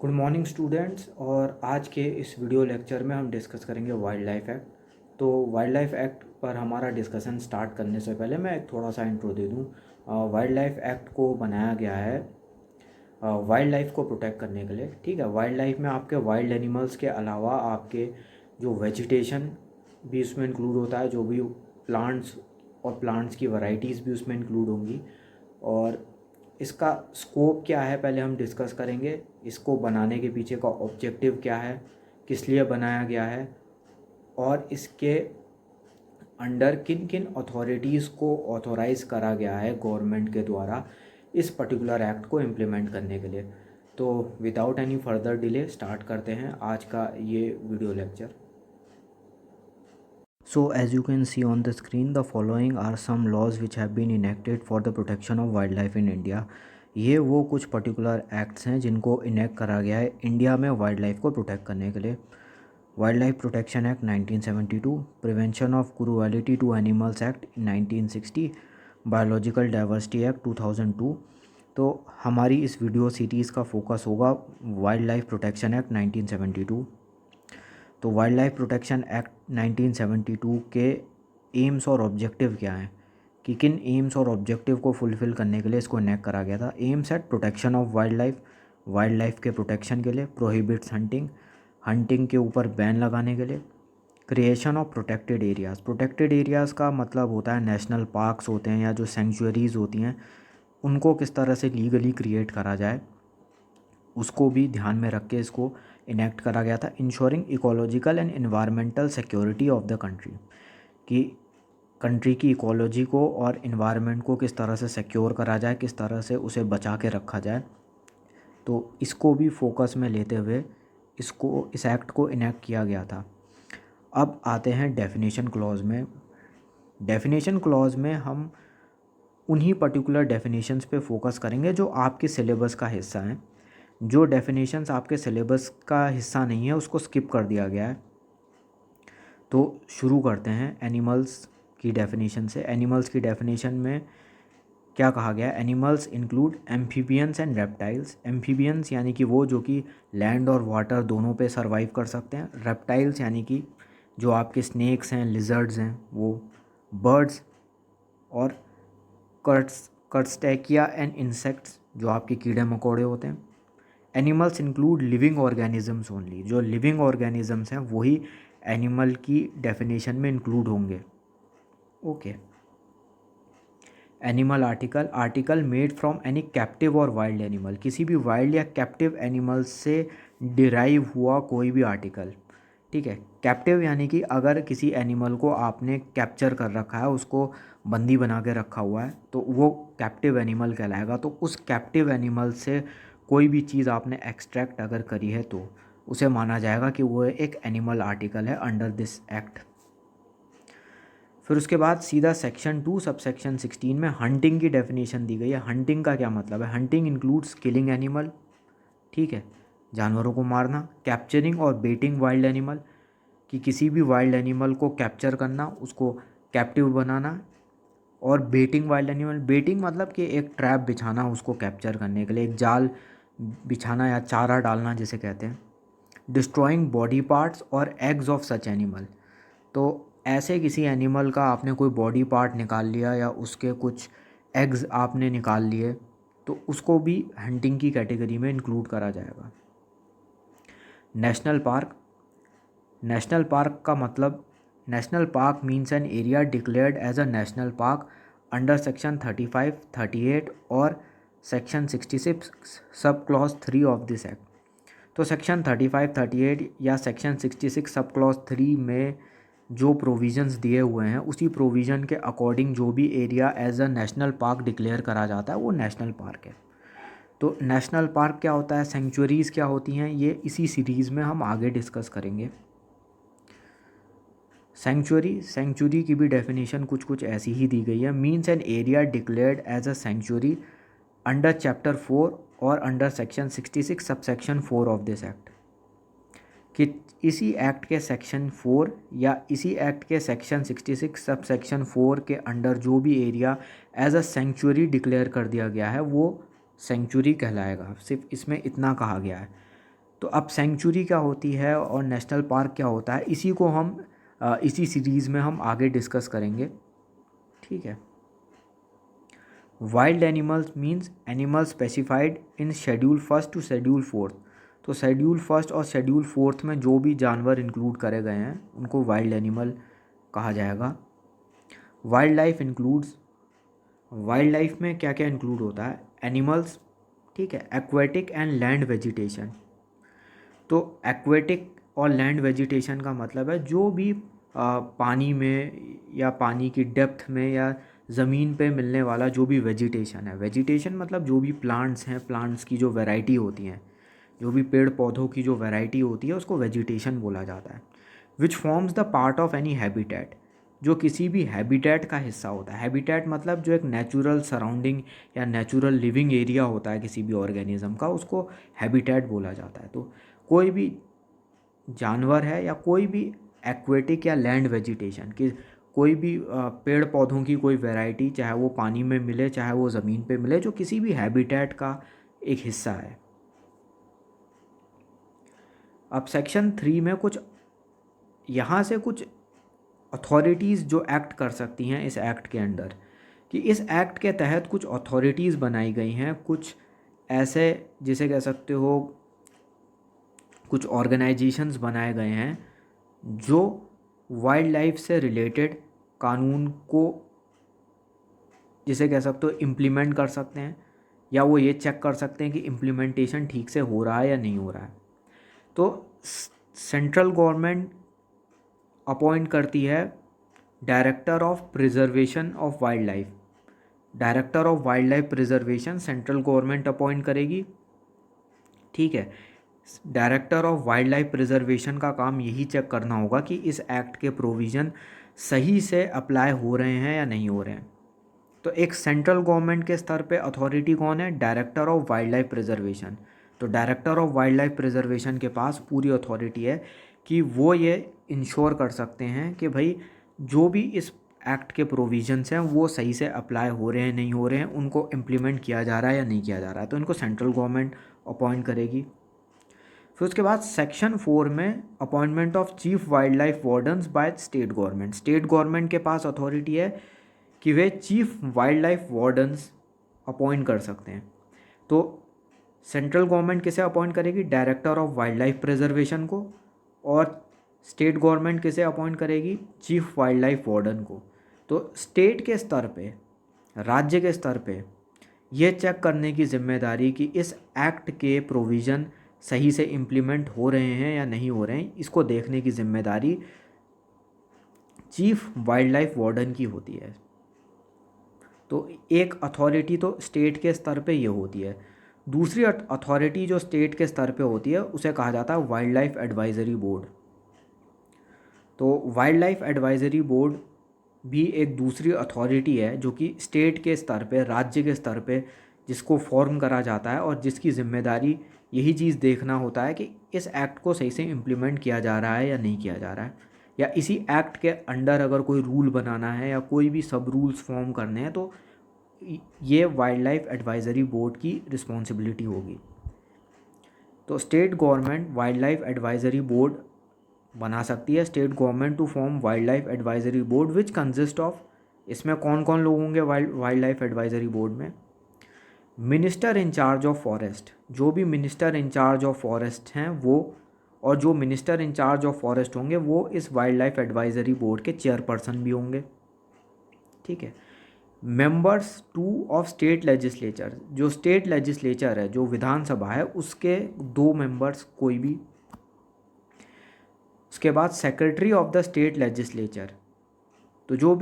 Good morning students. और आज के इस वीडियो लेक्चर में हम डिस्कस करेंगे वाइल्ड लाइफ एक्ट। तो वाइल्ड लाइफ एक्ट पर हमारा डिस्कशन स्टार्ट करने से पहले मैं एक थोड़ा सा इंट्रो दे दूँ। वाइल्ड लाइफ एक्ट को बनाया गया है वाइल्ड लाइफ को प्रोटेक्ट करने के लिए। ठीक है, वाइल्ड लाइफ में आपके वाइल्ड एनिमल्स के अलावा आपके जो वेजिटेशन भी उसमें इंक्लूड होता है, जो भी प्लांट्स और प्लांट्स की वैरायटीज़ भी उसमें इंक्लूड होंगी। और इसका स्कोप क्या है पहले हम डिस्कस करेंगे। इसको बनाने के पीछे का ऑब्जेक्टिव क्या है, किस लिए बनाया गया है, और इसके अंडर किन किन अथॉरिटीज़ को ऑथोराइज़ करा गया है गवर्नमेंट के द्वारा इस पर्टिकुलर एक्ट को इम्प्लीमेंट करने के लिए। तो without any further delay start करते हैं आज का ये video lecture. So as you can see on the screen, the following are some laws which have been enacted for the protection of wildlife in India। ये वो कुछ particular acts हैं जिनको इनेक्ट करा गया है इंडिया में वाइल्ड लाइफ को प्रोटेक्ट करने के लिए। Wild life protection act 1972, prevention of cruelty to animals act 1960, biological diversity act 2002। तो हमारी इस वीडियो सीरीज़ का फोकस होगा वाइल्ड लाइफ प्रोटेक्शन एक्ट 1972। तो वाइल्ड लाइफ प्रोटेक्शन एक्ट 1972 के एम्स और ऑब्जेक्टिव क्या हैं, कि किन एम्स और ऑब्जेक्टिव को फुलफ़िल करने के लिए इसको इनेक्ट करा गया था। Aims at protection of wild life के प्रोटेक्शन के लिए, प्रोहिबिट्स हंटिंग के ऊपर बैन लगाने के लिए, क्रिएशन ऑफ प्रोटेक्टेड एरियाज़ का मतलब होता है नेशनल पार्क्स होते हैं या जो सेंचुरीज़ होती हैं उनको किस तरह से लीगली क्रिएट करा जाए, उसको भी ध्यान में रख के इसको इनेक्ट करा गया था। Ensuring ecological and environmental security of the country, कि कंट्री की इकोलॉजी को और इन्वायरमेंट को किस तरह से सिक्योर करा जाए, किस तरह से उसे बचा के रखा जाए। तो इसको भी फोकस में लेते हुए इस एक्ट को इनेक्ट किया गया था। अब आते हैं डेफिनेशन क्लॉज में। डेफिनेशन क्लॉज में हम उन्हीं पर्टिकुलर डेफिनेशंस पे फोकस करेंगे जो आपके सिलेबस का हिस्सा हैं। जो डेफिनेशंस आपके सिलेबस का हिस्सा नहीं है उसको स्किप कर दिया गया है। तो शुरू करते हैं एनिमल्स की डेफिनेशन से। एनिमल्स की डेफिनेशन में क्या कहा गया है? Animals include amphibians and reptiles. Amphibians यानी कि वो जो कि लैंड और वाटर दोनों पे सरवाइव कर सकते हैं। रेप्टाइल्स यानी कि जो आपके स्नेक्स हैं, लिजर्ड्स हैं वो। बर्ड्स और कर्टस्टेकिया एंड इंसेक्ट्स जो आपके कीड़े मकोड़े होते हैं। Animals include living organisms only. जो लिविंग ऑर्गेनिजम्स हैं वही एनिमल की डेफिनेशन में इंक्लूड होंगे। Okay. Animal article made from any captive और वाइल्ड एनिमल। किसी भी वाइल्ड या कैप्टिव एनिमल से डिराइव हुआ कोई भी आर्टिकल। ठीक है, कैप्टिव यानी कि अगर किसी एनिमल को आपने कैप्चर कर रखा है, उसको बंदी बना के रखा हुआ है, तो वो कैप्टिव एनिमल कहलाएगा। तो उस कैप्टिव एनिमल से कोई भी चीज़ आपने एक्सट्रैक्ट अगर करी है तो उसे माना जाएगा कि वो एक एनिमल आर्टिकल है अंडर दिस एक्ट। फिर उसके बाद सीधा सेक्शन 2 सबसेक्शन 16 में हंटिंग की डेफिनेशन दी गई है। हंटिंग का क्या मतलब है? हंटिंग इंक्लूड्स किलिंग एनिमल, ठीक है, जानवरों को मारना। कैप्चरिंग और बेटिंग वाइल्ड एनिमल, कि किसी भी वाइल्ड एनिमल को कैप्चर करना, उसको कैप्टिव बनाना। और बेटिंग वाइल्ड एनिमल, बेटिंग मतलब कि एक ट्रैप बिछाना उसको कैप्चर करने के लिए, एक जाल बिछाना या चारा डालना जिसे कहते हैं। डिस्ट्रॉइंग बॉडी पार्ट्स और एग्स ऑफ सच एनिमल, तो ऐसे किसी एनिमल का आपने कोई बॉडी पार्ट निकाल लिया या उसके कुछ एग्स आपने निकाल लिए तो उसको भी हंटिंग की कैटेगरी में इंक्लूड करा जाएगा। नेशनल पार्क का मतलब, national park means an area declared as a national park under section 35, 38 और section 66 sub clause 3 of this act. तो सेक्शन 35, 38 या सेक्शन 66 सब क्लॉज 3 में जो प्रोविज़न्स दिए हुए हैं उसी प्रोविज़न के अकॉर्डिंग जो भी area as a national park declare करा जाता है वो नेशनल पार्क है। तो नेशनल पार्क क्या होता है, सेंचुरीज़ क्या होती हैं, ये इसी सीरीज़ में हम आगे डिस्कस करेंगे। सेंचुरी की भी डेफिनेशन कुछ ऐसी ही दी गई है। Means an area declared as a sanctuary under chapter 4 और under section 66 subsection 4 of this act, कि इसी एक्ट के सेक्शन 4 या इसी एक्ट के सेक्शन 66 सब सेक्शन 4 के अंडर जो भी area as a sanctuary declare कर दिया गया है वो सेंचुरी कहलाएगा। सिर्फ इसमें इतना कहा गया है। तो अब सेंचुरी क्या होती है और नेशनल पार्क क्या होता है, इसी को हम इसी सीरीज़ में हम आगे डिस्कस करेंगे, ठीक है। Wild animals means animal specified in schedule first to schedule fourth. तो शेड्यूल फर्स्ट और शेड्यूल फोर्थ में जो भी जानवर इंक्लूड करे गए हैं उनको वाइल्ड एनिमल कहा जाएगा। Wild life includes, wild life में क्या क्या इंक्लूड होता है, एनिमल्स, ठीक है, एक्वेटिक एंड लैंड वेजिटेशन। तो एक्वेटिक और लैंड वेजिटेशन का मतलब है जो भी पानी में या पानी की डेप्थ में या ज़मीन पे मिलने वाला जो भी वेजिटेशन है। वेजिटेशन मतलब जो भी प्लांट्स हैं, प्लांट्स की जो वैरायटी होती हैं, जो भी पेड़ पौधों की जो वैरायटी होती है उसको वेजिटेशन बोला जाता है। Which forms the part of any habitat, जो किसी भी हैबिटेट का हिस्सा होता है। हैबिटेट मतलब जो एक नेचुरल सराउंडिंग या नेचुरल लिविंग एरिया होता है किसी भी ऑर्गेनिज्म का, उसको हैबिटेट बोला जाता है। तो कोई भी जानवर है या कोई भी एक्वेटिक या लैंड वेजिटेशन की कोई भी पेड़ पौधों की कोई वैरायटी, चाहे वो पानी में मिले चाहे वो ज़मीन पे मिले, जो किसी भी हैबिटेट का एक हिस्सा है। अब सेक्शन 3 में कुछ यहाँ से कुछ अथॉरिटीज़ जो एक्ट कर सकती हैं इस एक्ट के अंडर, कि इस एक्ट के तहत कुछ अथॉरिटीज़ बनाई गई हैं, कुछ ऐसे जिसे कह सकते हो कुछ ऑर्गेनाइजेशंस बनाए गए हैं जो वाइल्ड लाइफ से रिलेटेड कानून को जिसे कह सकते हो इम्प्लीमेंट कर सकते हैं, या वो ये चेक कर सकते हैं कि इम्प्लीमेंटेशन ठीक से हो रहा है या नहीं हो रहा है। तो सेंट्रल गवर्नमेंट अपॉइंट करती है director of preservation of wild life. Director of wild life preservation central government appoint करेगी, ठीक है। Director of wild life preservation का काम यही चेक करना होगा कि इस एक्ट के प्रोविज़न सही से अप्लाई हो रहे हैं या नहीं हो रहे हैं। तो एक सेंट्रल गवर्नमेंट के स्तर पे अथॉरिटी कौन है, director of wild life preservation. तो director of wild life preservation के पास पूरी अथॉरिटी है कि वो ये इंश्योर कर सकते हैं कि भाई जो भी इस एक्ट के प्रोविजंस हैं वो सही से अप्लाई हो रहे हैं नहीं हो रहे हैं, उनको इम्प्लीमेंट किया जा रहा है या नहीं किया जा रहा है। तो इनको सेंट्रल गवर्नमेंट अपॉइंट करेगी। फिर उसके बाद सेक्शन 4 में appointment of chief wild life wardens by state government. State government के पास अथॉरिटी है कि वे chief wild life wardens appoint कर सकते हैं। तो सेंट्रल गवर्नमेंट किसे अपॉइंट करेगी, director of wild life preservation को, और स्टेट गवर्नमेंट किसे अपॉइंट करेगी, चीफ वाइल्ड लाइफ वार्डन को। तो स्टेट के स्तर पे, राज्य के स्तर पे ये चेक करने की जिम्मेदारी कि इस एक्ट के प्रोविज़न सही से इम्प्लीमेंट हो रहे हैं या नहीं हो रहे हैं, इसको देखने की जिम्मेदारी चीफ वाइल्ड लाइफ वार्डन की होती है। तो एक अथॉरिटी तो स्टेट के स्तर पे ये होती है। दूसरी अथॉरिटी जो स्टेट के स्तर पे होती है उसे कहा जाता है वाइल्ड लाइफ एडवाइजरी बोर्ड। तो वाइल्ड लाइफ एडवाइजरी बोर्ड भी एक दूसरी अथॉरिटी है जो कि स्टेट के स्तर पे, राज्य के स्तर पे जिसको फॉर्म करा जाता है और जिसकी जिम्मेदारी यही चीज़ देखना होता है कि इस एक्ट को सही से इम्प्लीमेंट किया जा रहा है या नहीं किया जा रहा है, या इसी एक्ट के अंडर अगर कोई रूल बनाना है या कोई भी सब रूल्स फॉर्म करने हैं तो ये वाइल्ड लाइफ एडवाइजरी बोर्ड की रिस्पॉन्सिबिलिटी होगी। तो state government wild life advisory board बना सकती है। State government to form wild life advisory board which consist of, इसमें कौन कौन लोग होंगे वाइल्ड लाइफ एडवाइजरी बोर्ड में, मिनिस्टर इंचार्ज ऑफ फॉरेस्ट, जो भी मिनिस्टर इंचार्ज ऑफ फॉरेस्ट हैं वो, और जो मिनिस्टर इंचार्ज ऑफ फॉरेस्ट होंगे वो इस वाइल्ड लाइफ एडवाइजरी बोर्ड के चेयरपर्सन भी होंगे, ठीक है। Members two of state legislature, जो स्टेट लेजिस्लेचर है, जो विधानसभा है, उसके 2 मेंबर्स कोई भी। उसके बाद secretary of the state legislature, तो जो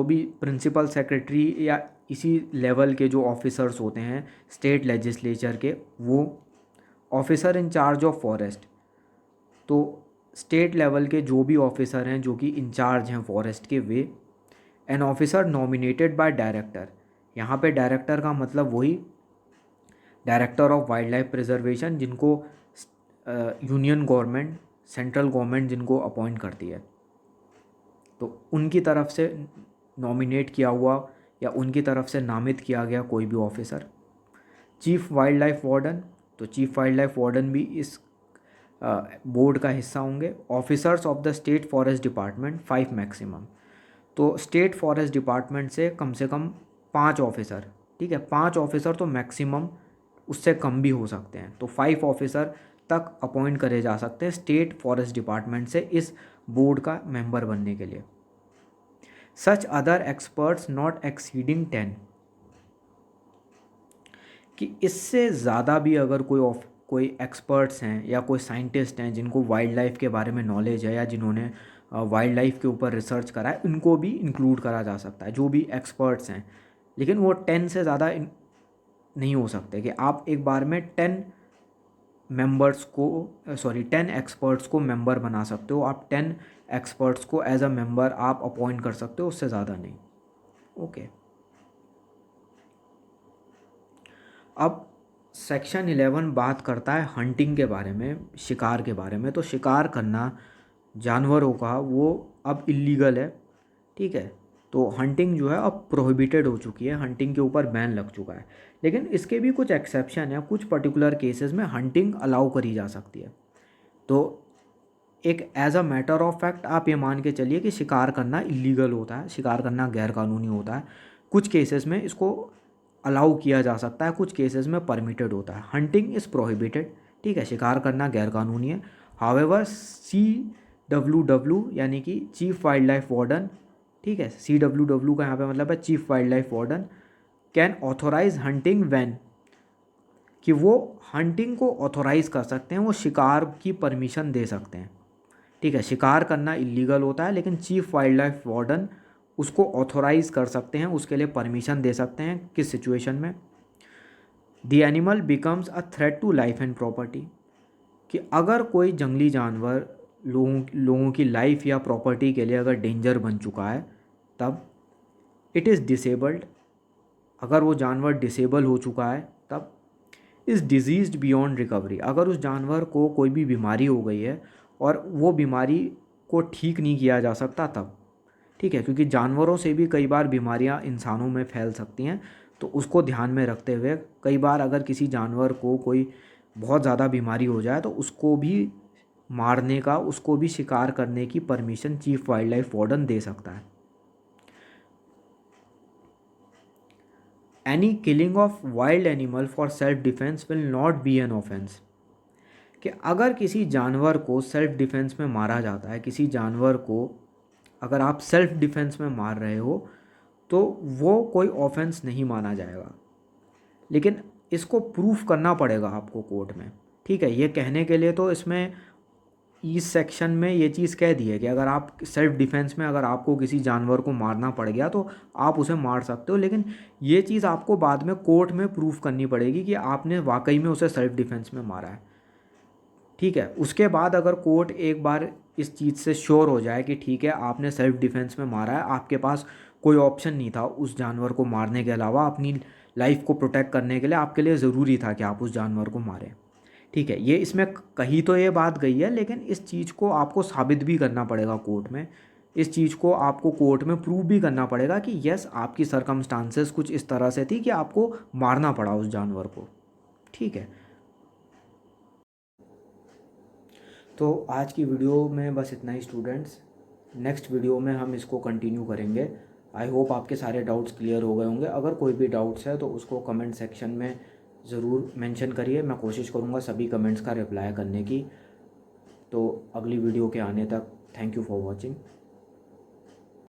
भी प्रिंसिपल सेक्रेटरी या इसी लेवल के जो ऑफिसर्स होते हैं स्टेट लेजिस्लेचर के, वो ऑफिसर इंचार्ज ऑफ फॉरेस्ट। तो स्टेट लेवल के जो भी ऑफिसर हैं जो कि इंचार्ज हैं फॉरेस्ट के, वे। An officer nominated by director, यहाँ पे डायरेक्टर का मतलब वही director of wild life preservation जिनको यूनियन गवर्नमेंट, सेंट्रल गवर्नमेंट जिनको अपॉइंट करती है, तो उनकी तरफ से नॉमिनेट किया हुआ या उनकी तरफ से नामित किया गया कोई भी officer. Chief wild life warden, तो चीफ वाइल्ड लाइफ वार्डन भी इस बोर्ड का हिस्सा होंगे। Officers of the state forest department 5 maximum. तो स्टेट फॉरेस्ट डिपार्टमेंट से कम 5 ऑफिसर, ठीक है, 5 ऑफिसर तो मैक्सिमम, उससे कम भी हो सकते हैं। तो 5 ऑफिसर तक अपॉइंट करे जा सकते हैं स्टेट फॉरेस्ट डिपार्टमेंट से इस बोर्ड का मेंबर बनने के लिए। Such other experts not exceeding 10, कि इससे ज़्यादा भी अगर कोई एक्सपर्ट्स हैं या कोई साइंटिस्ट हैं जिनको वाइल्ड लाइफ के बारे में नॉलेज है या जिन्होंने वाइल्ड लाइफ के ऊपर रिसर्च करा है, इनको भी इंक्लूड करा जा सकता है, जो भी एक्सपर्ट्स हैं। लेकिन वो 10 से ज़्यादा नहीं हो सकते कि आप एक बार में 10 मेंबर्स को 10 एक्सपर्ट्स को मेंबर बना सकते हो। आप 10 एक्सपर्ट्स को एज अ मेंबर आप अपॉइंट कर सकते हो, उससे ज़्यादा नहीं। ओके, अब सेक्शन 11 बात करता है हंटिंग के बारे में, शिकार के बारे में। तो शिकार करना जानवरों का वो अब इलीगल है, ठीक है। तो हंटिंग जो है अब प्रोहिबिटेड हो चुकी है, हंटिंग के ऊपर बैन लग चुका है। लेकिन इसके भी कुछ एक्सेप्शन है, कुछ पर्टिकुलर केसेस में हंटिंग अलाउ करी जा सकती है। तो एक as a matter of fact आप ये मान के चलिए कि शिकार करना इलीगल होता है, शिकार करना गैर कानूनी होता है। कुछ केसेस में इसको अलाउ किया जा सकता है, कुछ केसेस में परमिटेड होता है। हंटिंग इज़ प्रोहिबिटेड, ठीक है, शिकार करना गैर कानूनी है। हावेवर CWW यानी कि चीफ वाइल्ड लाइफ वार्डन, ठीक है, CWW का यहाँ पे मतलब है chief wild life warden, can authorise hunting when, कि वो हंटिंग को ऑथोराइज कर सकते हैं, वो शिकार की परमिशन दे सकते हैं, ठीक है। शिकार करना इलीगल होता है लेकिन चीफ वाइल्ड लाइफ वार्डन उसको ऑथोराइज कर सकते हैं, उसके लिए परमिशन दे सकते हैं। किस सिचुएशन में? The animal becomes a threat to life and property, कि अगर कोई जंगली जानवर लोगों की लाइफ या प्रॉपर्टी के लिए अगर डेंजर बन चुका है, तब इट इज़ डिसेबल्ड, अगर वो जानवर डिसेबल हो चुका है, तब इज़ डिजीज्ड बियॉन्ड रिकवरी, अगर उस जानवर को कोई भी बीमारी हो गई है और वो बीमारी को ठीक नहीं किया जा सकता, तब, ठीक है, क्योंकि जानवरों से भी कई बार बीमारियां इंसानों में फैल सकती हैं। तो उसको ध्यान में रखते हुए कई बार अगर किसी जानवर को कोई बहुत ज़्यादा बीमारी हो जाए तो उसको भी मारने का, उसको भी शिकार करने की permission chief wild life warden दे सकता है। Any killing of wild animal for self defence will not be an offence, कि अगर किसी जानवर को सेल्फ डिफेंस में मारा जाता है, किसी जानवर को अगर आप सेल्फ डिफेंस में मार रहे हो तो वो कोई ऑफेंस नहीं माना जाएगा। लेकिन इसको प्रूफ करना पड़ेगा आपको कोर्ट में, ठीक है। ये कहने के लिए तो इसमें इस सेक्शन में ये चीज़ कह दी है कि अगर आप सेल्फ डिफेंस में अगर आपको किसी जानवर को मारना पड़ गया तो आप उसे मार सकते हो, लेकिन ये चीज़ आपको बाद में कोर्ट में प्रूफ करनी पड़ेगी कि आपने वाकई में उसे सेल्फ डिफेंस में मारा है, ठीक है। उसके बाद अगर कोर्ट एक बार इस चीज़ से श्योर हो जाए कि ठीक है आपने सेल्फ डिफेंस में मारा है, आपके पास कोई ऑप्शन नहीं था उस जानवर को मारने के अलावा, अपनी लाइफ को प्रोटेक्ट करने के लिए आपके लिए ज़रूरी था कि आप उस जानवर को मारें, ठीक है। ये इसमें कही तो ये बात गई है, लेकिन इस चीज़ को आपको साबित भी करना पड़ेगा कोर्ट में, इस चीज़ को आपको कोर्ट में प्रूव भी करना पड़ेगा कि यस आपकी सरकमस्टांसेस कुछ इस तरह से थी कि आपको मारना पड़ा उस जानवर को, ठीक है। तो आज की वीडियो में बस इतना ही स्टूडेंट्स, नेक्स्ट वीडियो में हम इसको कंटिन्यू करेंगे। आई होप आपके सारे डाउट्स क्लियर हो गए होंगे। अगर कोई भी डाउट्स है तो उसको कमेंट सेक्शन में ज़रूर मेंशन करिए, मैं कोशिश करूँगा सभी कमेंट्स का रिप्लाई करने की। तो अगली वीडियो के आने तक थैंक यू फॉर वॉचिंग।